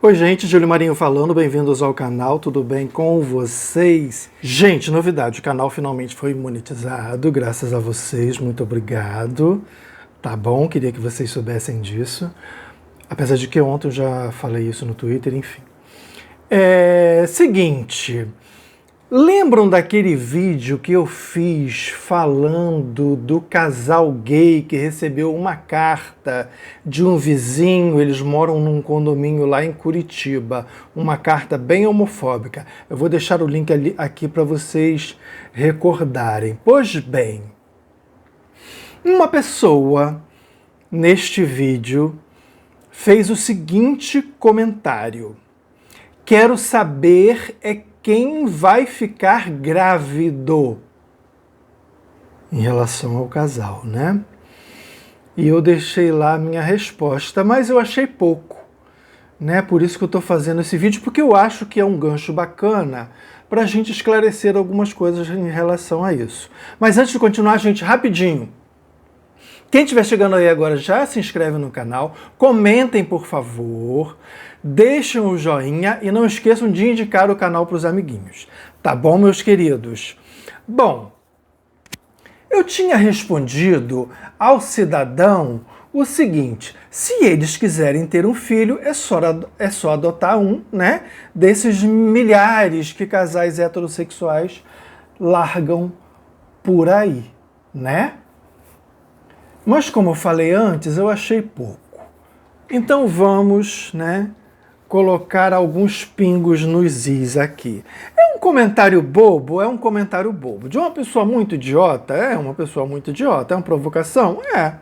Oi gente, Júlio Marinho falando, bem-vindos ao canal, tudo bem com vocês? Gente, novidade, o canal finalmente foi monetizado, graças a vocês, muito obrigado, tá bom? Queria que vocês soubessem disso, apesar de que ontem eu já falei isso no Twitter, enfim. Seguinte, lembram daquele vídeo que eu fiz falando do casal gay que recebeu uma carta de um vizinho, eles moram num condomínio lá em Curitiba, uma carta bem homofóbica. Eu vou deixar o link aqui para vocês recordarem. Pois bem, uma pessoa neste vídeo fez o seguinte comentário: quero saber quem vai ficar grávido, em relação ao casal, né? E eu deixei lá a minha resposta, mas eu achei pouco, né? Por isso que eu estou fazendo esse vídeo, porque eu acho que é um gancho bacana para a gente esclarecer algumas coisas em relação a isso. Mas antes de continuar, gente, rapidinho. Quem estiver chegando aí agora, já se inscreve no canal, comentem por favor, deixem o joinha e não esqueçam de indicar o canal para os amiguinhos. Tá bom, meus queridos? Bom, eu tinha respondido ao cidadão o seguinte: se eles quiserem ter um filho, é só adotar um, né? Desses milhares que casais heterossexuais largam por aí, né? Mas como eu falei antes, eu achei pouco. Então vamos, né, colocar alguns pingos nos is aqui. É um comentário bobo? É um comentário bobo. De uma pessoa muito idiota? É uma pessoa muito idiota. É uma provocação? É.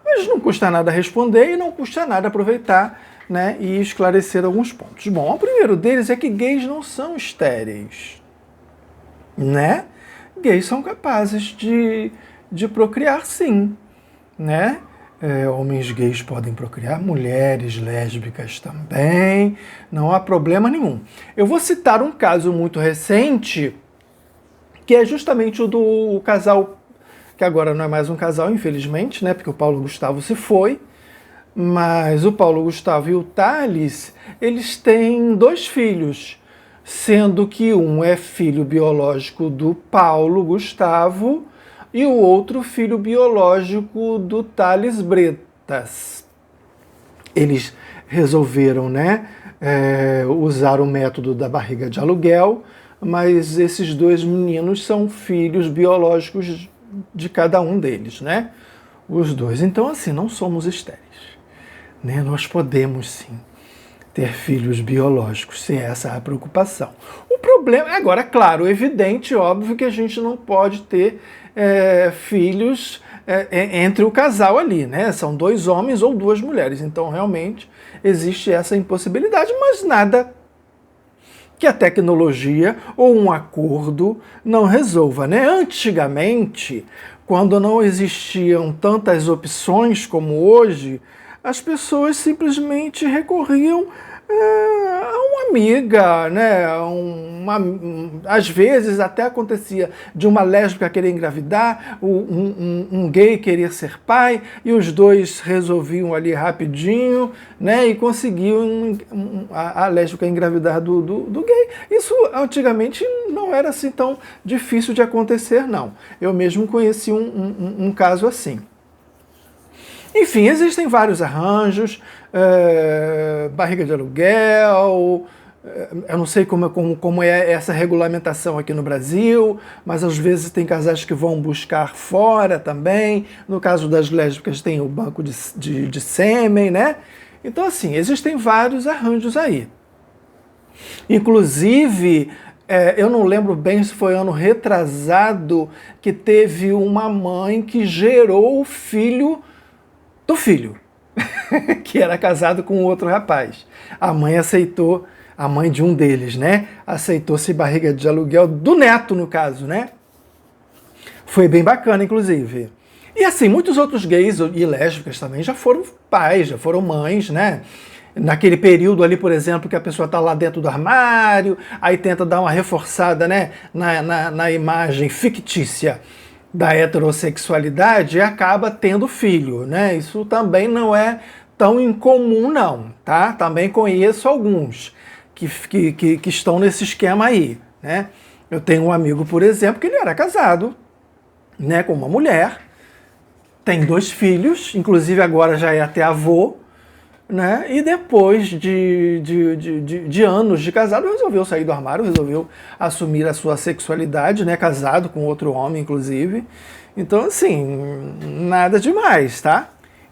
Mas não custa nada responder e não custa nada aproveitar, né, e esclarecer alguns pontos. Bom, o primeiro deles é que gays não são estéreis, né? Gays são capazes de procriar, sim, né? Homens gays podem procriar, mulheres lésbicas também, não há problema nenhum. Eu vou citar um caso muito recente, que é justamente o do casal, que agora não é mais um casal, infelizmente, né? Porque o Paulo Gustavo se foi, mas o Paulo Gustavo e o Thales, eles têm 2 filhos, sendo que um é filho biológico do Paulo Gustavo e o outro filho biológico do Thales Bretas. Eles resolveram, né, usar o método da barriga de aluguel, mas esses 2 meninos são filhos biológicos de cada um deles, né? Os 2. Então, assim, não somos estéreis, né? Nós podemos, sim, ter filhos biológicos, se essa é a preocupação. O problema, agora, claro, evidente, óbvio que a gente não pode ter filhos entre o casal ali, né? São 2 homens ou 2 mulheres, então realmente existe essa impossibilidade, mas nada que a tecnologia ou um acordo não resolva, né? Antigamente, quando não existiam tantas opções como hoje, as pessoas simplesmente recorriam a uma amiga, né? Às vezes até acontecia de uma lésbica querer engravidar, um gay querer ser pai, e os 2 resolviam ali rapidinho, né? E conseguiam a lésbica engravidar do gay. Isso antigamente não era assim tão difícil de acontecer, não. Eu mesmo conheci um caso assim. Enfim, existem vários arranjos, barriga de aluguel, eu não sei como é essa regulamentação aqui no Brasil, mas às vezes tem casais que vão buscar fora também. No caso das lésbicas tem o banco de sêmen, né? Então, assim, existem vários arranjos aí. Inclusive, eu não lembro bem se foi ano retrasado que teve uma mãe que gerou o filho do filho, que era casado com outro rapaz. A mãe aceitou, a mãe de um deles, né? Aceitou-se barriga de aluguel do neto, no caso, né? Foi bem bacana, inclusive. E assim, muitos outros gays e lésbicas também já foram pais, já foram mães, né? Naquele período ali, por exemplo, que a pessoa está lá dentro do armário, aí tenta dar uma reforçada, né, na imagem fictícia da heterossexualidade e acaba tendo filho, né? Isso também não é tão incomum não, tá? Também conheço alguns que estão nesse esquema aí, né? Eu tenho um amigo, por exemplo, que ele era casado, né, com uma mulher, tem 2 filhos, inclusive agora já é até avô, né? E depois de anos de casado, resolveu sair do armário, resolveu assumir a sua sexualidade, né? Casado com outro homem, inclusive. Então, assim, nada demais, tá?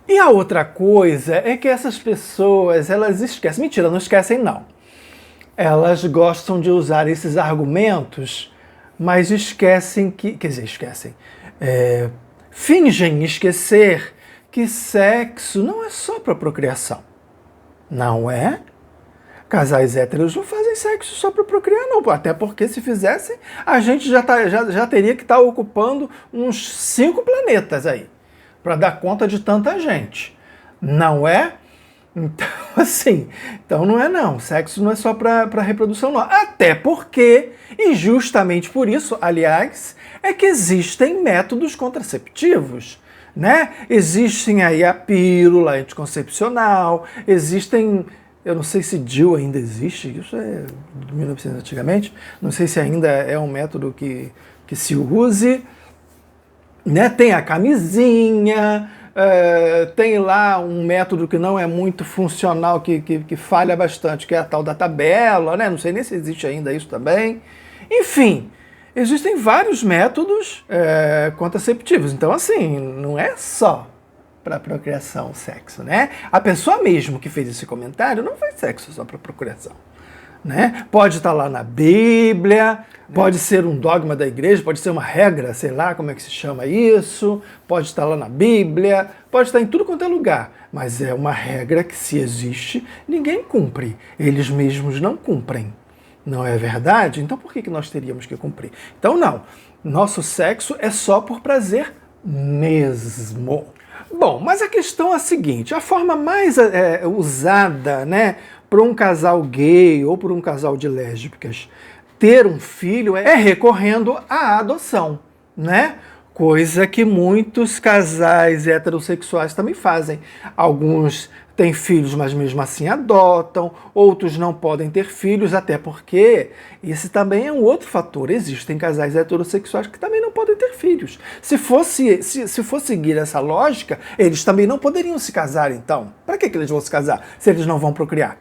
E a outra coisa é que essas pessoas, elas esquecem. Mentira, não esquecem, não. Elas gostam de usar esses argumentos, mas esquecem que... Quer dizer, esquecem. Fingem esquecer que sexo não é só para procriação. Não é? Casais héteros não fazem sexo só para procriar, não. Até porque se fizessem, a gente já teria que estar ocupando uns 5 planetas aí, para dar conta de tanta gente. Não é? Então, assim, então não é não. Sexo não é só para reprodução, não. Até porque, e justamente por isso, aliás, é que existem métodos contraceptivos, né? Existem aí a pílula anticoncepcional, existem, eu não sei se DIU ainda existe, isso é de 1900 antigamente, não sei se ainda é um método que se use, né? Tem a camisinha, tem lá um método que não é muito funcional, que falha bastante, que é a tal da tabela, né? Não sei nem se existe ainda isso também. Enfim, existem vários métodos contraceptivos. Então, assim, não é só para procriação o sexo, né? A pessoa mesmo que fez esse comentário não faz sexo só para procriação, né? Pode estar lá na Bíblia, pode ser um dogma da igreja, pode ser uma regra, sei lá como é que se chama isso, pode estar lá na Bíblia, pode estar em tudo quanto é lugar, mas é uma regra que, se existe, ninguém cumpre. Eles mesmos não cumprem. Não é verdade? Então por que nós teríamos que cumprir? Então não, nosso sexo é só por prazer mesmo. Bom, mas a questão é a seguinte, a forma mais usada, né, para um casal gay ou por um casal de lésbicas ter um filho é recorrendo à adoção, né? Coisa que muitos casais heterossexuais também fazem. Alguns têm filhos, mas mesmo assim adotam, outros não podem ter filhos, até porque esse também é um outro fator. Existem casais heterossexuais que também não podem ter filhos. Se for seguir essa lógica, eles também não poderiam se casar, então. Para que eles vão se casar se eles não vão procriar?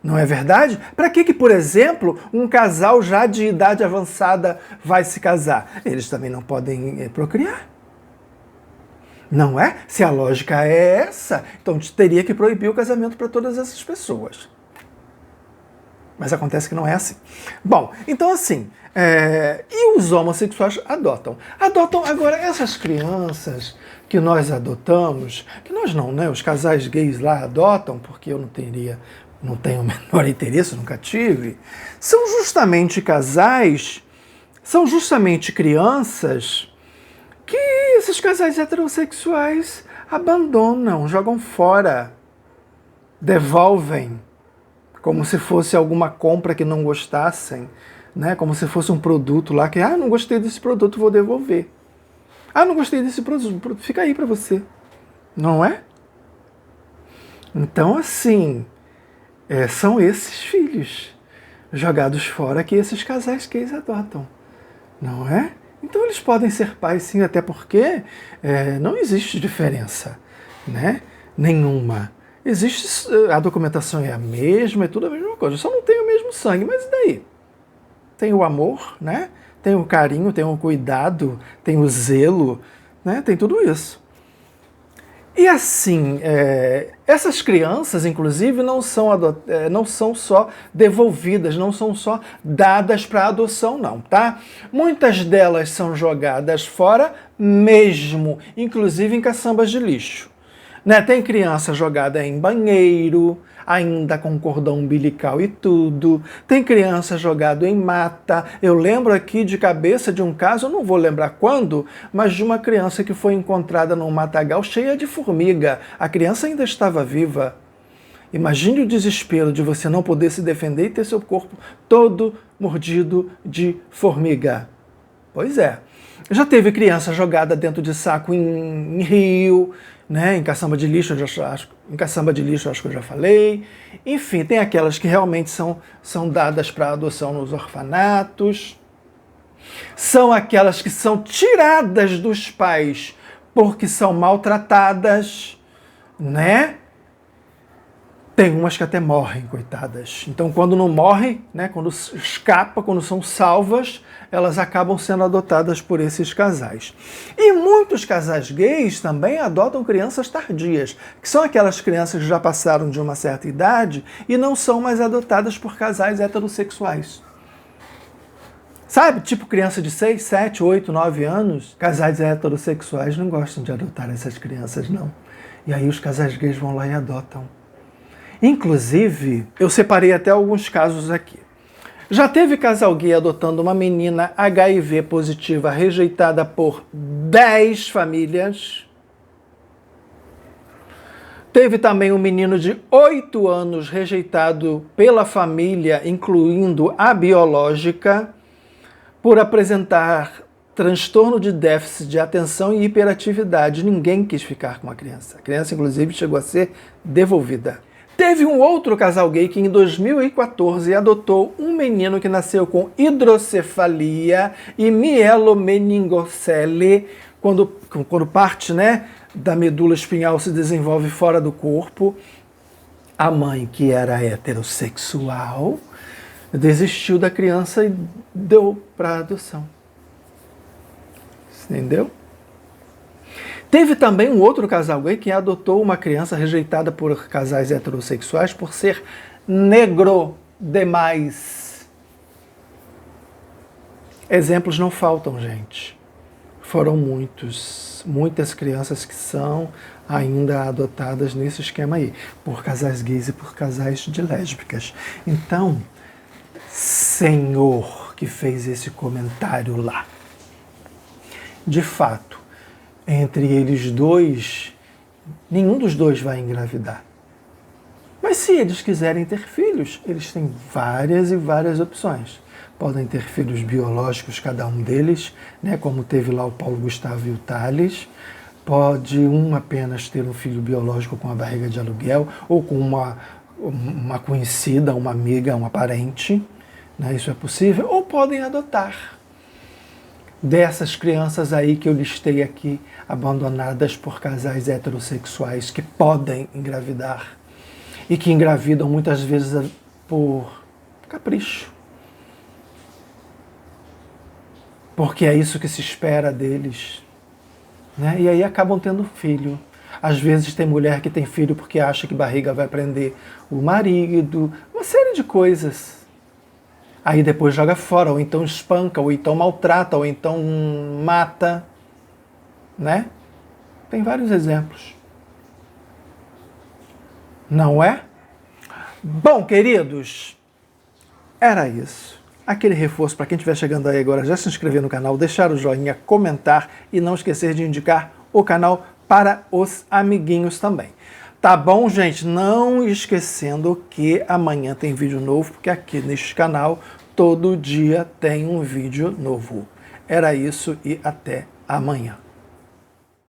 Não é verdade? Para que, por exemplo, um casal já de idade avançada vai se casar? Eles também não podem procriar. Não é? Se a lógica é essa, então teria que proibir o casamento para todas essas pessoas. Mas acontece que não é assim. Bom, então assim, e os homossexuais adotam? Adotam agora essas crianças que nós adotamos, que nós não, né? Os casais gays lá adotam, porque eu não tenho o menor interesse, nunca tive, são justamente casais, são justamente crianças que esses casais heterossexuais abandonam, jogam fora, devolvem, como se fosse alguma compra que não gostassem, né? Como se fosse um produto lá que, não gostei desse produto, vou devolver. Não gostei desse produto, fica aí para você. Não é? Então, assim, são esses filhos jogados fora que esses casais gays adotam, não é? Então eles podem ser pais sim, até porque não existe diferença, né? Nenhuma. Existe, a documentação é a mesma, é tudo a mesma coisa, só não tem o mesmo sangue, mas e daí? Tem o amor, né? Tem o carinho, tem o cuidado, tem o zelo, né? Tem tudo isso. E assim, essas crianças, inclusive, não são só devolvidas, não são só dadas para adoção, não, tá? Muitas delas são jogadas fora mesmo, inclusive em caçambas de lixo. Né? Tem criança jogada em banheiro, ainda com cordão umbilical e tudo. Tem criança jogada em mata. Eu lembro aqui de cabeça de um caso, eu não vou lembrar quando, mas de uma criança que foi encontrada num matagal cheia de formiga. A criança ainda estava viva. Imagine o desespero de você não poder se defender e ter seu corpo todo mordido de formiga. Pois é. Já teve criança jogada dentro de saco em rio, né? Em caçamba de lixo, em caçamba de lixo, acho que eu já falei. Enfim, tem aquelas que realmente são dadas para adoção nos orfanatos. São aquelas que são tiradas dos pais porque são maltratadas, né? Tem umas que até morrem, coitadas. Então, quando não morrem, né, quando escapa, quando são salvas, elas acabam sendo adotadas por esses casais. E muitos casais gays também adotam crianças tardias, que são aquelas crianças que já passaram de uma certa idade e não são mais adotadas por casais heterossexuais. Sabe, tipo criança de 6, 7, 8, 9 anos, casais heterossexuais não gostam de adotar essas crianças, não. E aí os casais gays vão lá e adotam. Inclusive, eu separei até alguns casos aqui. Já teve casal gay adotando uma menina HIV positiva rejeitada por 10 famílias. Teve também um menino de 8 anos rejeitado pela família, incluindo a biológica, por apresentar transtorno de déficit de atenção e hiperatividade. Ninguém quis ficar com a criança. A criança, inclusive, chegou a ser devolvida. Teve um outro casal gay que, em 2014, adotou um menino que nasceu com hidrocefalia e mielomeningocele, quando parte, né, da medula espinhal se desenvolve fora do corpo. A mãe, que era heterossexual, desistiu da criança e deu para adoção. Entendeu? Teve também um outro casal gay que adotou uma criança rejeitada por casais heterossexuais por ser negro demais. Exemplos não faltam, gente. Foram muitas crianças que são ainda adotadas nesse esquema aí, por casais gays e por casais de lésbicas. Então, senhor que fez esse comentário lá, de fato, entre eles dois, nenhum dos dois vai engravidar. Mas se eles quiserem ter filhos, eles têm várias e várias opções. Podem ter filhos biológicos, cada um deles, né, como teve lá o Paulo Gustavo e o Thales. Pode um apenas ter um filho biológico com a barriga de aluguel, ou com uma conhecida, uma amiga, uma parente, né, isso é possível. Ou podem adotar. Dessas crianças aí que eu listei aqui, abandonadas por casais heterossexuais que podem engravidar e que engravidam muitas vezes por capricho. Porque é isso que se espera deles, né? E aí acabam tendo filho. Às vezes tem mulher que tem filho porque acha que barriga vai prender o marido, uma série de coisas. Aí depois joga fora, ou então espanca, ou então maltrata, ou então mata, né? Tem vários exemplos. Não é? Bom, queridos, era isso. Aquele reforço para quem estiver chegando aí agora, já se inscrever no canal, deixar o joinha, comentar e não esquecer de indicar o canal para os amiguinhos também. Tá bom, gente? Não esquecendo que amanhã tem vídeo novo, porque aqui neste canal todo dia tem um vídeo novo. Era isso e até amanhã.